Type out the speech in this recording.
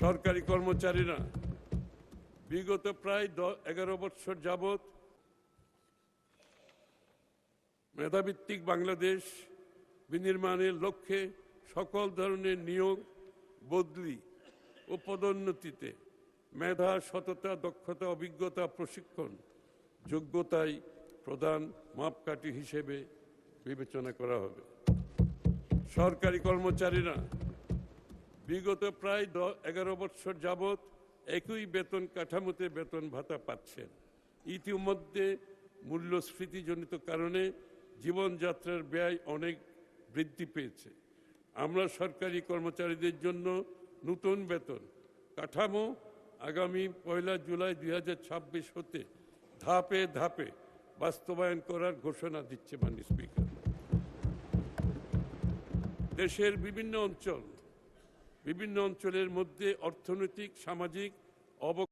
সরকারি কর্মচারীরা বিগত প্রায় 11 বছর যাবৎ মেধাভিত্তিক বাংলাদেশ বিনির্মাণের লক্ষ্যে সকল ধরনের নিয়োগ, বদলি ও পদোন্নতিতে মেধা, সততা, দক্ষতা, অভিজ্ঞতা, প্রশিক্ষণ, যোগ্যতাই প্রধান মাপকাঠি হিসেবে বিবেচনা করা হবে। সরকারি কর্মচারীরা বিগত প্রায় 11 বছর যাবৎ একই বেতন কাঠামোতে বেতন ভাতা পাচ্ছেন। ইতিমধ্যে মূল্যস্ফীতিজনিত কারণে জীবনযাত্রার ব্যয় অনেক বৃদ্ধি পেয়েছে। আমরা সরকারি কর্মচারীদের জন্য নতুন বেতন কাঠামো আগামী 1 জুলাই 2026 হতে ধাপে ধাপে বাস্তবায়ন করার ঘোষণা দিচ্ছে মাননীয় স্পিকার। দেশের বিভিন্ন অঞ্চলের মধ্যে অর্থনৈতিক, সামাজিক